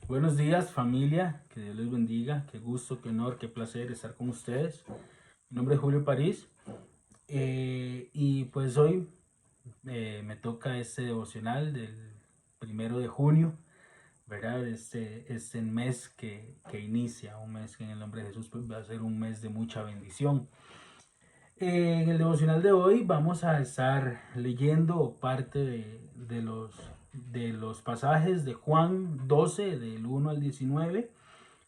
Buenos días, familia, que Dios les bendiga, qué gusto, qué honor, qué placer estar con ustedes. Mi nombre es Julio París y pues hoy me toca este devocional del 1 de junio, ¿verdad? Este mes que inicia, un mes que en el nombre de Jesús pues, va a ser un mes de mucha bendición. En el devocional de hoy vamos a estar leyendo parte de los pasajes de Juan 12, del 1 al 19,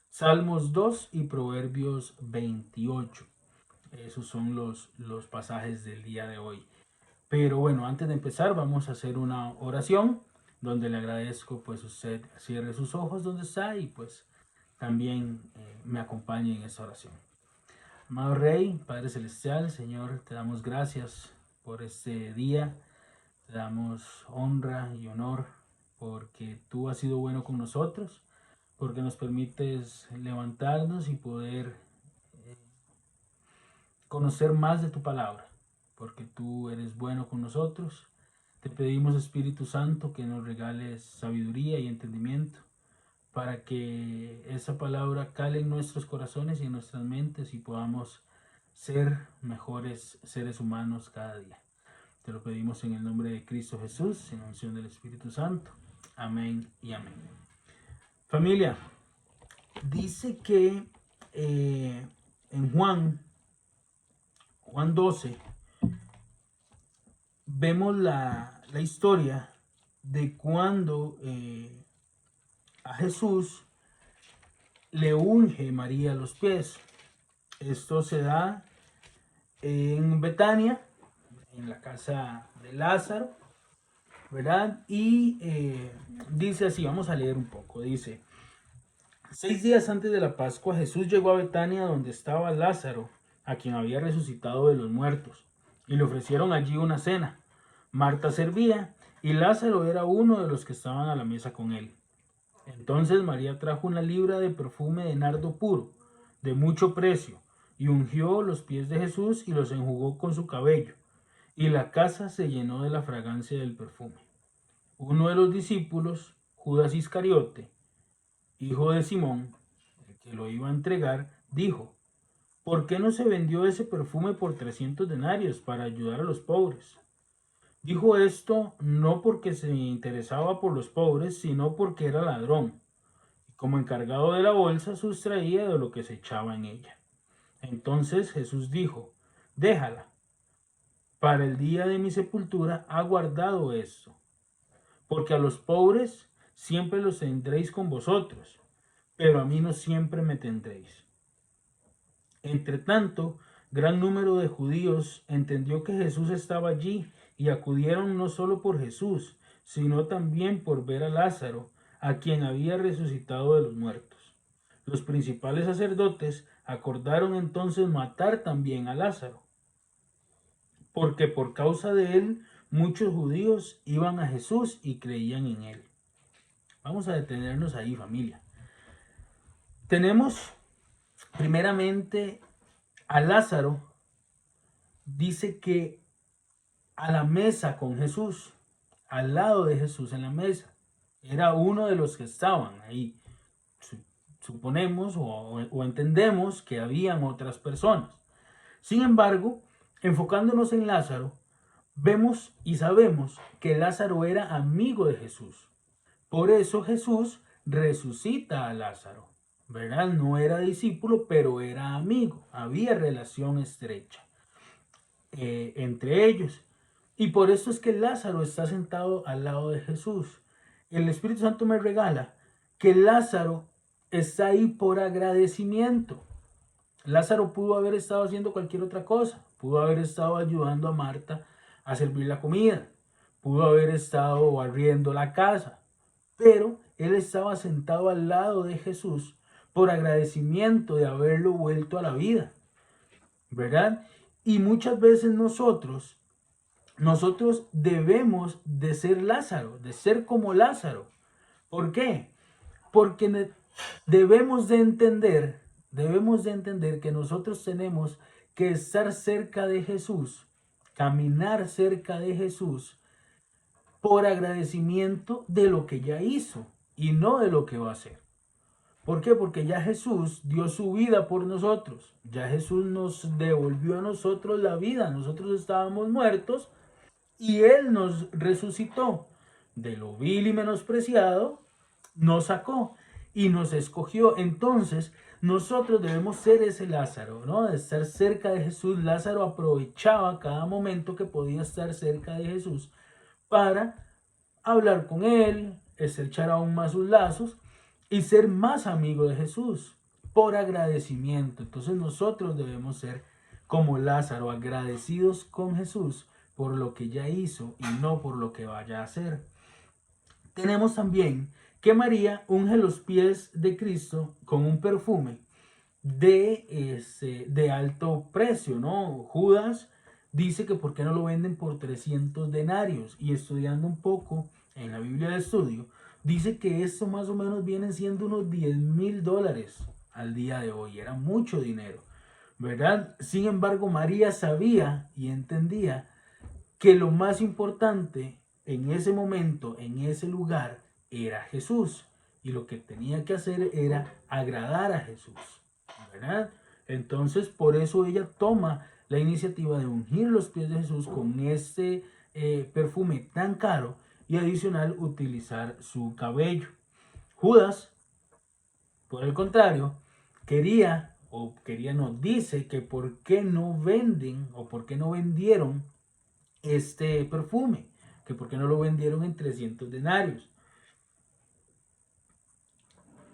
Salmos 2 y Proverbios 28. Esos son los pasajes del día de hoy. Pero bueno, antes de empezar vamos a hacer una oración donde le agradezco pues usted cierre sus ojos donde está y pues también me acompañe en esa oración. Amado Rey, Padre Celestial, Señor, te damos gracias por este día, te damos honra y honor porque tú has sido bueno con nosotros, porque nos permites levantarnos y poder eh, conocer más de tu palabra, porque tú eres bueno con nosotros. Te pedimos, Espíritu Santo, que nos regales sabiduría y entendimiento para que esa palabra cale en nuestros corazones y en nuestras mentes y podamos ser mejores seres humanos cada día. Te lo pedimos en el nombre de Cristo Jesús, en unción del Espíritu Santo. Amén y amén. Familia, dice que en Juan 12, vemos la historia de cuando a Jesús le unge María los pies. Esto se da en Betania, en la casa de Lázaro, ¿verdad? Y dice así, vamos a leer un poco, dice: 6 días antes de la Pascua, Jesús llegó a Betania donde estaba Lázaro, a quien había resucitado de los muertos, y le ofrecieron allí una cena. Marta servía, y Lázaro era uno de los que estaban a la mesa con él. Entonces María trajo una libra de perfume de nardo puro, de mucho precio, y ungió los pies de Jesús y los enjugó con su cabello, y la casa se llenó de la fragancia del perfume. Uno de los discípulos, Judas Iscariote, hijo de Simón, el que lo iba a entregar, dijo: ¿por qué no se vendió ese perfume por 300 denarios para ayudar a los pobres? Dijo esto no porque se interesaba por los pobres, sino porque era ladrón, y como encargado de la bolsa sustraía de lo que se echaba en ella. Entonces Jesús dijo: déjala, para el día de mi sepultura ha guardado esto, porque a los pobres siempre los tendréis con vosotros, pero a mí no siempre me tendréis. Entre tanto, gran número de judíos entendió que Jesús estaba allí y acudieron no solo por Jesús, sino también por ver a Lázaro, a quien había resucitado de los muertos. Los principales sacerdotes acordaron entonces matar también a Lázaro, porque por causa de él muchos judíos iban a Jesús y creían en él. Vamos a detenernos ahí, familia. Tenemos primeramente a Lázaro, dice que a la mesa con Jesús, al lado de Jesús en la mesa, era uno de los que estaban ahí. Suponemos o entendemos que habían otras personas. Sin embargo, enfocándonos en Lázaro, vemos y sabemos que Lázaro era amigo de Jesús. Por eso Jesús resucita a Lázaro, ¿verdad? No era discípulo, pero era amigo. Había relación estrecha entre ellos. Y por eso es que Lázaro está sentado al lado de Jesús. El Espíritu Santo me regala que Lázaro está ahí por agradecimiento. Lázaro pudo haber estado haciendo cualquier otra cosa. Pudo haber estado ayudando a Marta a servir la comida. Pudo haber estado barriendo la casa. Pero él estaba sentado al lado de Jesús por agradecimiento de haberlo vuelto a la vida, ¿verdad? Y muchas veces nosotros debemos de ser Lázaro, de ser como Lázaro. ¿Por qué? Porque debemos de entender que nosotros tenemos que estar cerca de Jesús, caminar cerca de Jesús por agradecimiento de lo que ya hizo y no de lo que va a hacer. ¿Por qué? Porque ya Jesús dio su vida por nosotros. Ya Jesús nos devolvió a nosotros la vida. Nosotros estábamos muertos y Él nos resucitó. De lo vil y menospreciado, nos sacó y nos escogió. Entonces, nosotros debemos ser ese Lázaro, ¿no? De estar cerca de Jesús. Lázaro aprovechaba cada momento que podía estar cerca de Jesús para hablar con Él, estrechar aún más sus lazos y ser más amigo de Jesús por agradecimiento. Entonces nosotros debemos ser como Lázaro, agradecidos con Jesús por lo que ya hizo y no por lo que vaya a hacer. Tenemos también que María unge los pies de Cristo con un perfume de alto precio, ¿no? Judas dice que por qué no lo venden por 300 denarios, y estudiando un poco en la Biblia de estudio, dice que esto más o menos vienen siendo unos $10,000 al día de hoy. Era mucho dinero, ¿verdad? Sin embargo, María sabía y entendía que lo más importante en ese momento, en ese lugar, era Jesús. Y lo que tenía que hacer era agradar a Jesús, ¿verdad? Entonces, por eso ella toma la iniciativa de ungir los pies de Jesús con este perfume tan caro y adicional utilizar su cabello. Judas, por el contrario, quería nos dice que por qué no venden o por qué no vendieron este perfume, que por qué no lo vendieron en 300 denarios.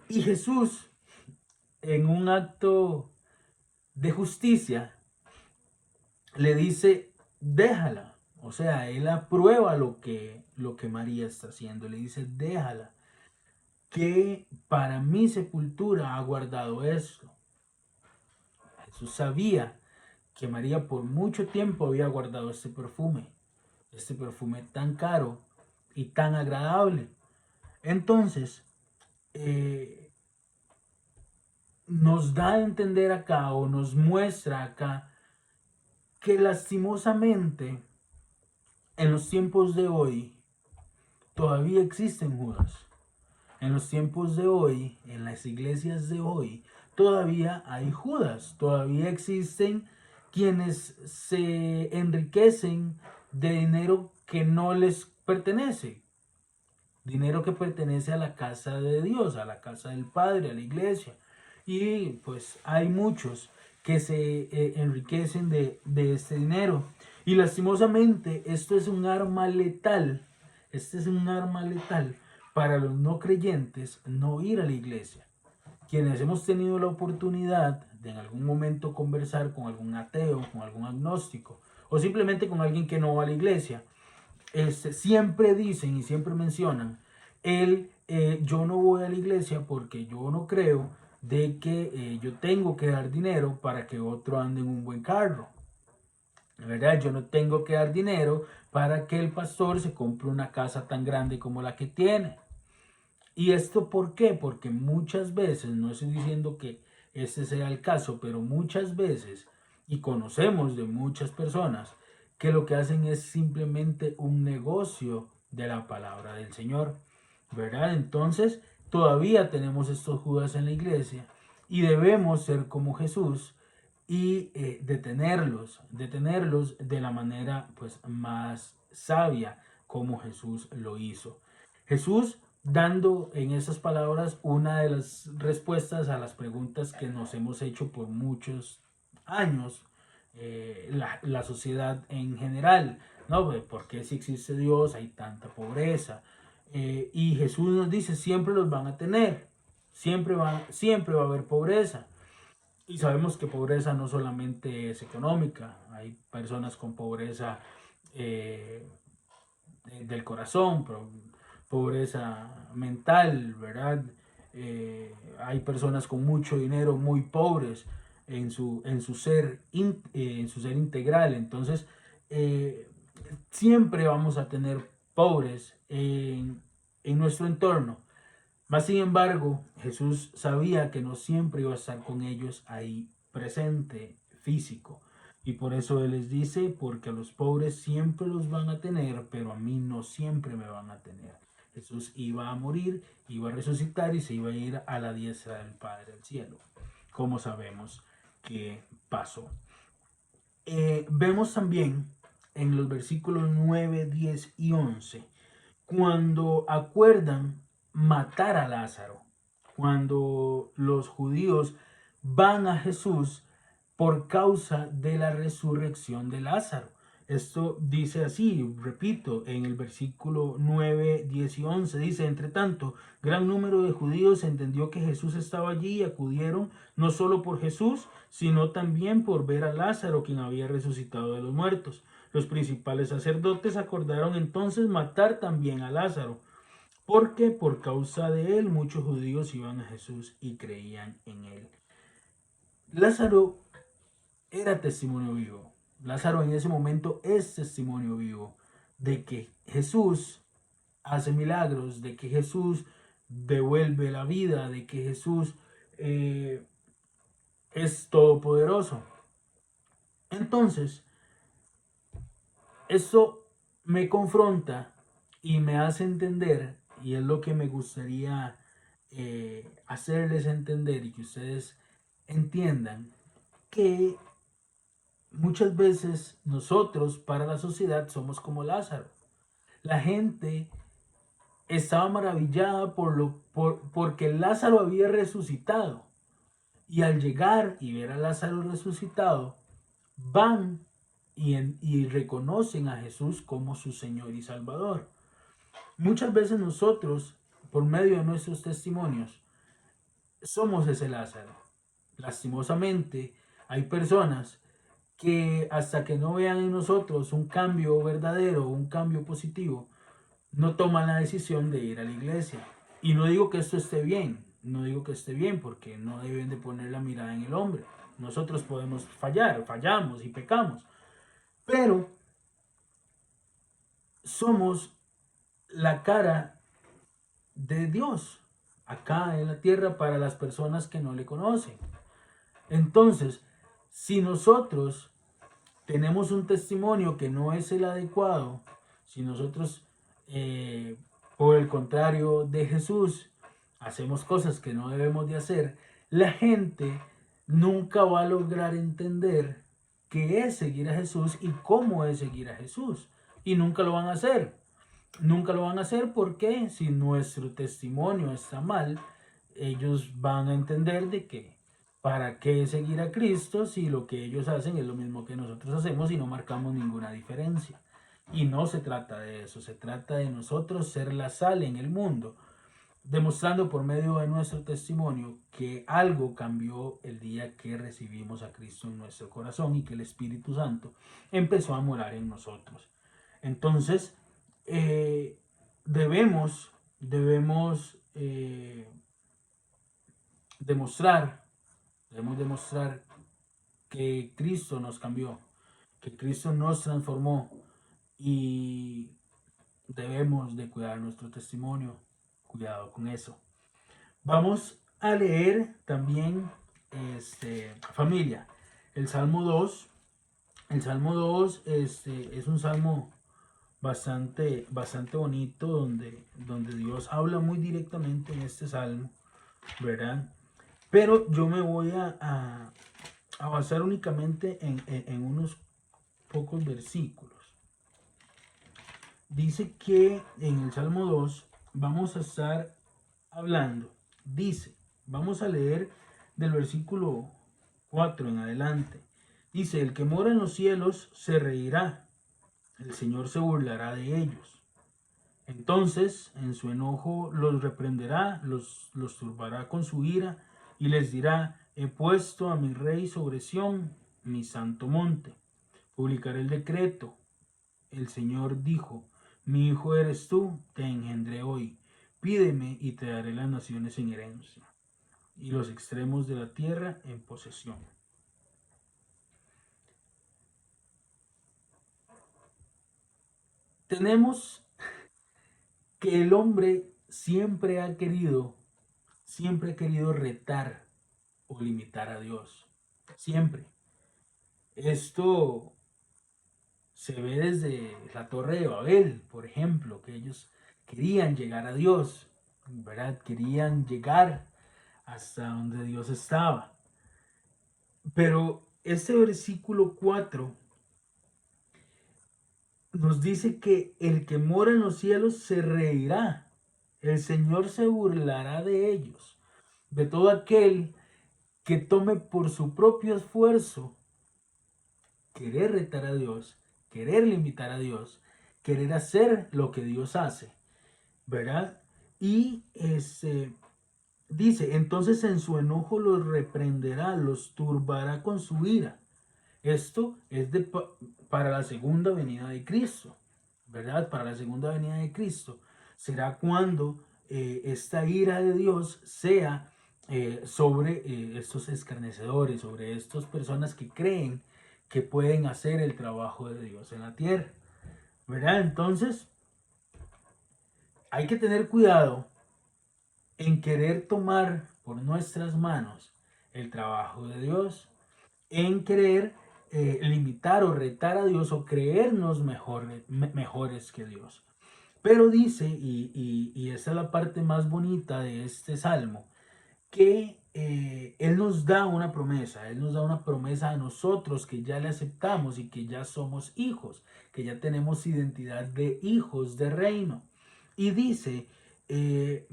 Y Jesús, en un acto de justicia, le dice, déjala. O sea, él aprueba lo que María está haciendo. Le dice, déjala, que para mi sepultura ha guardado esto. Jesús sabía que María por mucho tiempo había guardado este perfume tan caro y tan agradable. Entonces, nos da a entender acá o nos muestra acá que lastimosamente en los tiempos de hoy todavía existen Judas. En los tiempos de hoy, en las iglesias de hoy, todavía hay Judas, todavía existen quienes se enriquecen de dinero que no les pertenece, dinero que pertenece a la casa de Dios, a la casa del Padre, a la iglesia. Y pues hay muchos que se enriquecen de este dinero. Y lastimosamente esto es un arma letal, este es un arma letal para los no creyentes no ir a la iglesia. Quienes hemos tenido la oportunidad de en algún momento conversar con algún ateo, con algún agnóstico o simplemente con alguien que no va a la iglesia, siempre dicen y siempre mencionan yo no voy a la iglesia porque yo no creo de que yo tengo que dar dinero para que otro ande en un buen carro, ¿verdad? Yo no tengo que dar dinero para que el pastor se compre una casa tan grande como la que tiene. ¿Y esto por qué? Porque muchas veces, no estoy diciendo que ese sea el caso, pero muchas veces, y conocemos de muchas personas, que lo que hacen es simplemente un negocio de la palabra del Señor, ¿verdad? Entonces, todavía tenemos estos Judas en la iglesia y debemos ser como Jesús y detenerlos de la manera pues más sabia como Jesús lo hizo. Jesús dando en esas palabras una de las respuestas a las preguntas que nos hemos hecho por muchos años, la sociedad en general, ¿no? ¿Por qué si existe Dios hay tanta pobreza? Y Jesús nos dice, siempre los van a tener, siempre va a haber pobreza. Y sabemos que pobreza no solamente es económica, hay personas con pobreza del corazón, pobreza mental, ¿verdad? Hay personas con mucho dinero muy pobres en su ser integral. Entonces, siempre vamos a tener pobres en nuestro entorno. Mas sin embargo, Jesús sabía que no siempre iba a estar con ellos ahí presente, físico. Y por eso Él les dice, porque a los pobres siempre los van a tener, pero a mí no siempre me van a tener. Jesús iba a morir, iba a resucitar y se iba a ir a la diestra del Padre del cielo, como sabemos que pasó. Vemos también en los versículos 9, 10 y 11, cuando acuerdan matar a Lázaro, cuando los judíos van a Jesús por causa de la resurrección de Lázaro. Esto dice así, repito, en el versículo 9, 10 y 11, dice: entre tanto, gran número de judíos entendió que Jesús estaba allí y acudieron no solo por Jesús, sino también por ver a Lázaro, quien había resucitado de los muertos. Los principales sacerdotes acordaron entonces matar también a Lázaro, porque por causa de él muchos judíos iban a Jesús y creían en él. Lázaro era testimonio vivo. Lázaro en ese momento es testimonio vivo de que Jesús hace milagros, de que Jesús devuelve la vida, de que Jesús es todopoderoso. Entonces, esto me confronta y me hace entender, y es lo que me gustaría hacerles entender y que ustedes entiendan, que muchas veces nosotros para la sociedad somos como Lázaro. La gente estaba maravillada porque Lázaro había resucitado. Y al llegar y ver a Lázaro resucitado, van y reconocen a Jesús como su Señor y Salvador. Muchas veces nosotros, por medio de nuestros testimonios, somos ese Lázaro. Lastimosamente, hay personas que hasta que no vean en nosotros un cambio verdadero, un cambio positivo, no toman la decisión de ir a la iglesia. Y no digo que esto esté bien, no digo que esté bien, porque no deben de poner la mirada en el hombre. Nosotros podemos fallar, fallamos y pecamos, pero somos la cara de Dios acá en la tierra para las personas que no le conocen. Entonces, si nosotros tenemos un testimonio que no es el adecuado, si nosotros, por el contrario de Jesús, hacemos cosas que no debemos de hacer, la gente nunca va a lograr entender qué es seguir a Jesús y cómo es seguir a Jesús. Y nunca lo van a hacer. Nunca lo van a hacer porque si nuestro testimonio está mal, ellos van a entender de que para qué seguir a Cristo si lo que ellos hacen es lo mismo que nosotros hacemos y no marcamos ninguna diferencia. Y no se trata de eso, se trata de nosotros ser la sal en el mundo, demostrando por medio de nuestro testimonio que algo cambió el día que recibimos a Cristo en nuestro corazón y que el Espíritu Santo empezó a morar en nosotros. Entonces, debemos demostrar que Cristo nos cambió, que Cristo nos transformó y debemos de cuidar nuestro testimonio. Cuidado con eso. Vamos a leer también, familia, el Salmo 2. El Salmo 2 es un salmo bastante bonito donde Dios habla muy directamente en este salmo, ¿verdad? Pero yo me voy a basar únicamente en unos pocos versículos. Dice que en el Salmo 2 vamos a estar hablando. Dice, vamos a leer del versículo 4 en adelante. Dice: el que mora en los cielos se reirá, el Señor se burlará de ellos. Entonces, en su enojo los reprenderá, los turbará con su ira y les dirá: he puesto a mi rey sobre Sión, mi santo monte. Publicaré el decreto. El Señor dijo: mi hijo eres tú, te engendré hoy. Pídeme y te daré las naciones en herencia y los extremos de la tierra en posesión. Tenemos que el hombre siempre ha querido retar o limitar a Dios. Siempre. Esto se ve desde la Torre de Babel, por ejemplo, que ellos querían llegar a Dios, ¿verdad? Querían llegar hasta donde Dios estaba. Pero este versículo 4 nos dice que el que mora en los cielos se reirá. El Señor se burlará de ellos, de todo aquel que tome por su propio esfuerzo querer retar a Dios, querer limitar a Dios, querer hacer lo que Dios hace, ¿verdad? Y dice, entonces en su enojo los reprenderá, los turbará con su ira. Esto es para la segunda venida de Cristo, ¿verdad? Para la segunda venida de Cristo. Será cuando esta ira de Dios sea sobre estos escarnecedores, sobre estas personas que creen que pueden hacer el trabajo de Dios en la tierra, ¿verdad? Entonces, hay que tener cuidado en querer tomar por nuestras manos el trabajo de Dios, en querer limitar o retar a Dios o creernos mejores que Dios. Pero dice, y esa es la parte más bonita de este salmo, que Él nos da una promesa, Él nos da una promesa a nosotros que ya le aceptamos y que ya somos hijos, que ya tenemos identidad de hijos de reino. Y dice,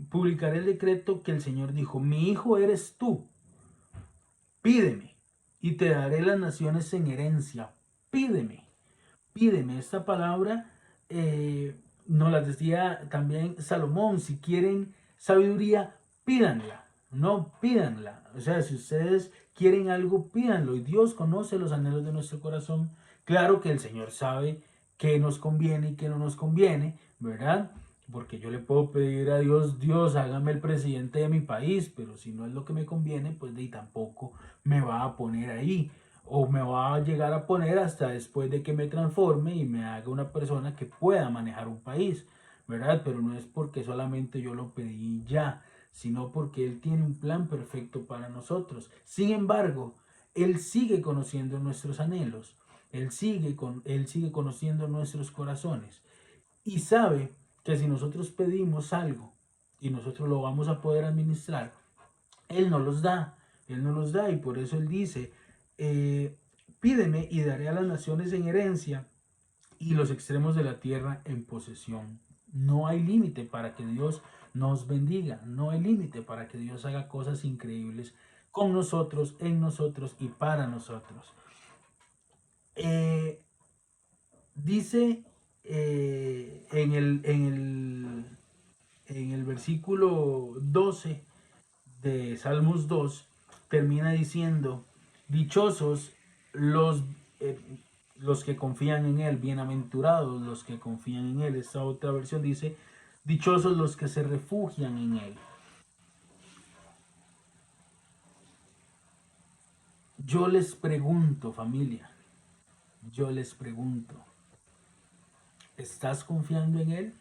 publicaré el decreto que el Señor dijo, mi hijo eres tú, pídeme y te daré las naciones en herencia, pídeme, pídeme. Esta palabra nos la decía también Salomón, si quieren sabiduría, pídanla, no pídanla. O sea, si ustedes quieren algo, pídanlo. Y Dios conoce los anhelos de nuestro corazón. Claro que el Señor sabe qué nos conviene y qué no nos conviene, ¿verdad? Porque yo le puedo pedir a Dios, Dios, hágame el presidente de mi país, pero si no es lo que me conviene, pues de tampoco me va a poner ahí. O me va a llegar a poner hasta después de que me transforme y me haga una persona que pueda manejar un país, ¿verdad? Pero no es porque solamente yo lo pedí ya, sino porque Él tiene un plan perfecto para nosotros. Sin embargo, Él sigue conociendo nuestros anhelos, Él sigue conociendo nuestros corazones y sabe que si nosotros pedimos algo y nosotros lo vamos a poder administrar, Él no los da, Él no los da y por eso Él dice, pídeme y daré a las naciones en herencia y los extremos de la tierra en posesión. No hay límite para que Dios nos bendiga, no hay límite para que Dios haga cosas increíbles con nosotros, en nosotros y para nosotros. Dice en el versículo 12 de Salmos 2, termina diciendo, dichosos los, eh, los que confían en Él, bienaventurados los que confían en Él. Esta otra versión dice, dichosos los que se refugian en Él. Yo les pregunto, familia, yo les pregunto, ¿estás confiando en Él?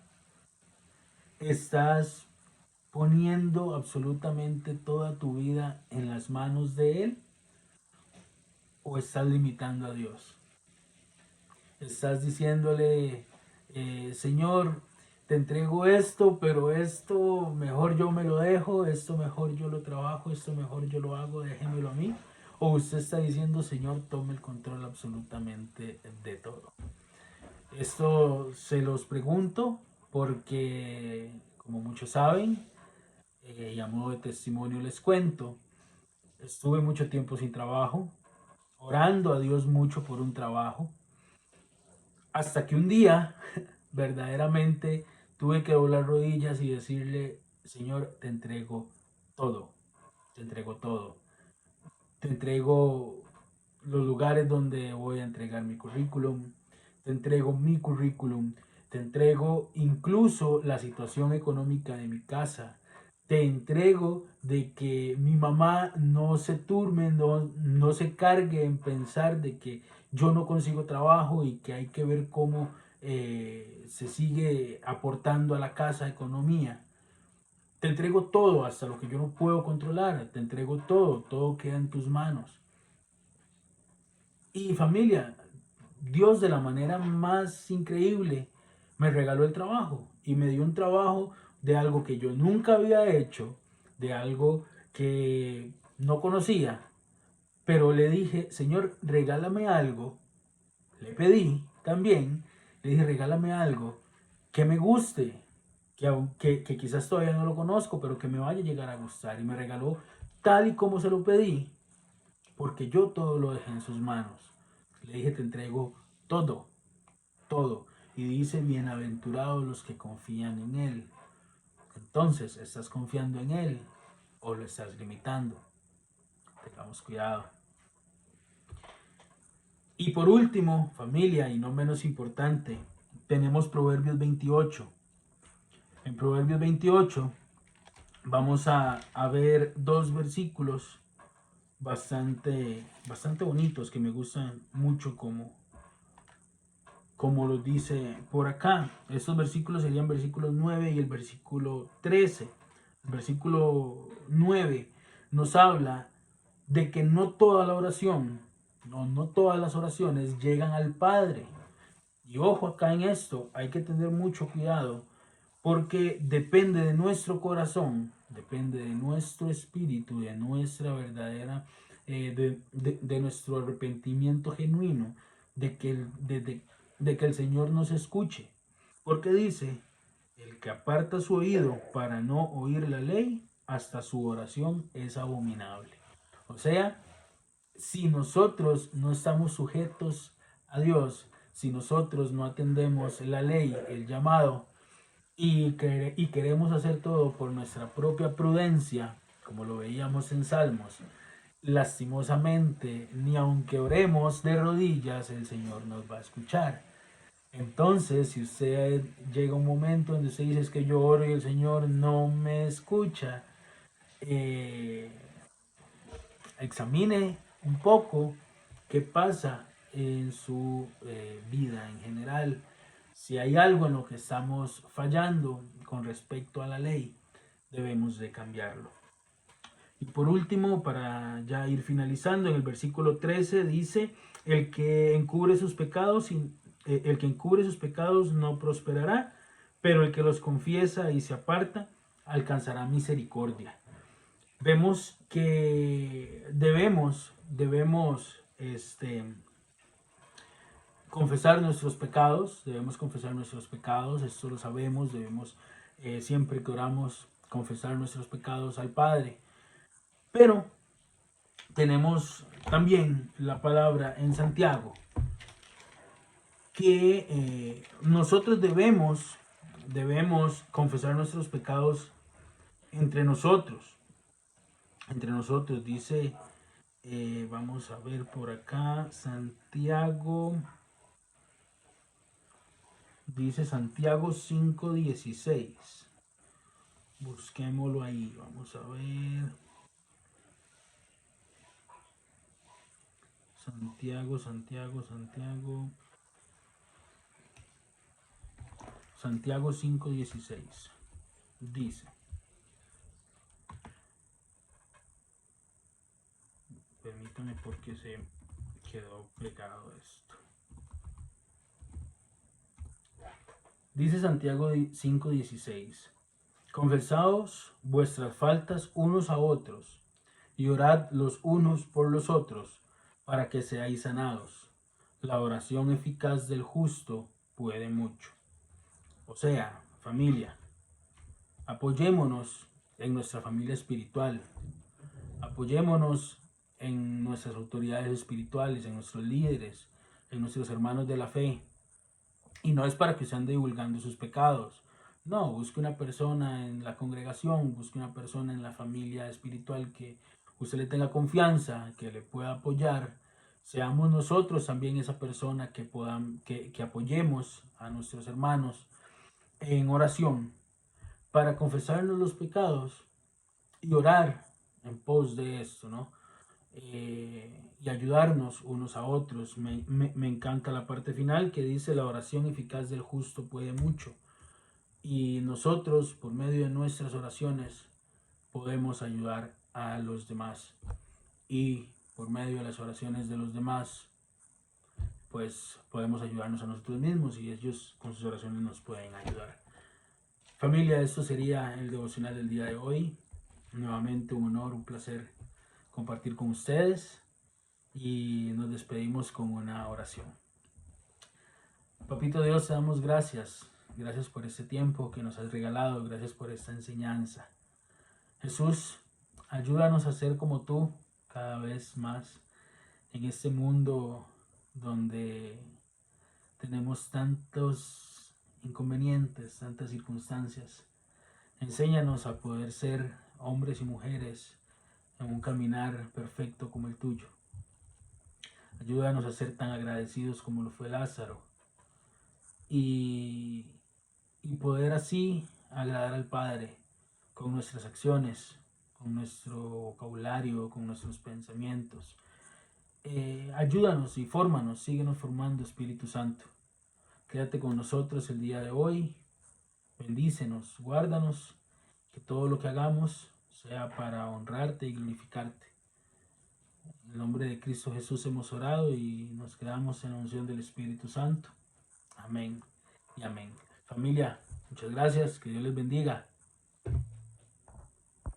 ¿Estás poniendo absolutamente toda tu vida en las manos de Él? ¿O estás limitando a Dios? Estás diciéndole, Señor, te entrego esto, pero esto mejor yo me lo dejo, esto mejor yo lo trabajo, esto mejor yo lo hago, déjemelo a mí. O usted está diciendo, Señor, tome el control absolutamente de todo. Esto se los pregunto porque, como muchos saben, y a modo de testimonio les cuento, estuve mucho tiempo sin trabajo, orando a Dios mucho por un trabajo, hasta que un día verdaderamente tuve que doblar rodillas y decirle, Señor, te entrego todo, te entrego todo, te entrego los lugares donde voy a entregar mi currículum, te entrego mi currículum, te entrego incluso la situación económica de mi casa, te entrego de que mi mamá no se turme, no se cargue en pensar de que yo no consigo trabajo y que hay que ver cómo se sigue aportando a la casa economía. Te entrego todo, hasta lo que yo no puedo controlar, te entrego todo, todo queda en tus manos. Y familia, Dios de la manera más increíble me regaló el trabajo. y me dio un trabajo de algo que yo nunca había hecho, de algo que no conocía, pero le dije, Señor, regálame algo. Le pedí también, le dije, regálame algo que me guste, que quizás todavía no lo conozco, pero que me vaya a llegar a gustar. Y me regaló tal y como se lo pedí, porque yo todo lo dejé en sus manos. Le dije, te entrego todo, todo. Y dice, bienaventurados los que confían en Él. Entonces, ¿estás confiando en Él o lo estás limitando? Tengamos cuidado. Y por último, familia, y no menos importante, tenemos Proverbios 28. En Proverbios 28 vamos a ver dos versículos bastante bonitos que me gustan mucho como lo dice por acá. Estos versículos serían versículos 9 y el versículo 13. El versículo 9 nos habla de que no toda la oración, no todas las oraciones llegan al Padre. Y ojo acá en esto, hay que tener mucho cuidado porque depende de nuestro corazón, depende de nuestro espíritu, de nuestra verdadera, de nuestro arrepentimiento genuino, de que el Señor nos escuche. Porque dice, el que aparta su oído para no oír la ley, hasta su oración es abominable. O sea, si nosotros no estamos sujetos a Dios, si nosotros no atendemos la ley, el llamado, y queremos hacer todo por nuestra propia prudencia, como lo veíamos en Salmos, lastimosamente, ni aunque oremos de rodillas, el Señor nos va a escuchar. Entonces, si usted llega un momento donde usted dice es que yo oro y el Señor no me escucha, eh, examine un poco qué pasa en su vida en general. Si hay algo en lo que estamos fallando con respecto a la ley, debemos de cambiarlo. Y por último, para ya ir finalizando, en el versículo 13 dice, el que encubre sus pecados, el que encubre sus pecados no prosperará, pero el que los confiesa y se aparta alcanzará misericordia. Vemos que debemos confesar nuestros pecados, esto lo sabemos, debemos siempre que oramos confesar nuestros pecados al Padre. Pero tenemos también la palabra en Santiago que nosotros debemos confesar nuestros pecados entre nosotros. Entre nosotros, dice, vamos a ver por acá, dice Santiago 5:16. Busquémoslo ahí, vamos a ver. Santiago 5:16. Dice, permítame porque se quedó pegado esto. Dice Santiago 5:16, confesaos vuestras faltas unos a otros y orad los unos por los otros para que seáis sanados. La oración eficaz del justo puede mucho. O sea, familia, apoyémonos en nuestra familia espiritual, apoyémonos en nuestras autoridades espirituales, en nuestros líderes, en nuestros hermanos de la fe. Y no es para que se ande divulgando sus pecados. No, busque una persona en la congregación, busque una persona en la familia espiritual que usted le tenga confianza, que le pueda apoyar. Seamos nosotros también esa persona que apoyemos a nuestros hermanos en oración para confesarnos los pecados y orar en pos de esto, ¿no? Y ayudarnos unos a otros. Me encanta la parte final que dice la oración eficaz del justo puede mucho. Y nosotros, por medio de nuestras oraciones, podemos ayudar a los demás. Y por medio de las oraciones de los demás, pues podemos ayudarnos a nosotros mismos y ellos con sus oraciones nos pueden ayudar. Familia, esto sería el devocional del día de hoy. Nuevamente un honor, un placer compartir con ustedes y nos despedimos con una oración. Papito Dios, te damos gracias. Gracias por este tiempo que nos has regalado. Gracias por esta enseñanza. Jesús, ayúdanos a ser como tú cada vez más en este mundo donde tenemos tantos inconvenientes, tantas circunstancias. Enséñanos a poder ser hombres y mujeres en un caminar perfecto como el tuyo. Ayúdanos a ser tan agradecidos como lo fue Lázaro y poder así agradar al Padre con nuestras acciones, con nuestro vocabulario, con nuestros pensamientos. Ayúdanos y fórmanos, síguenos formando, Espíritu Santo. Quédate con nosotros el día de hoy, bendícenos, guárdanos, que todo lo que hagamos sea para honrarte y glorificarte. En el nombre de Cristo Jesús hemos orado y nos quedamos en la unción del Espíritu Santo. Amén y amén. Familia, muchas gracias, que Dios les bendiga.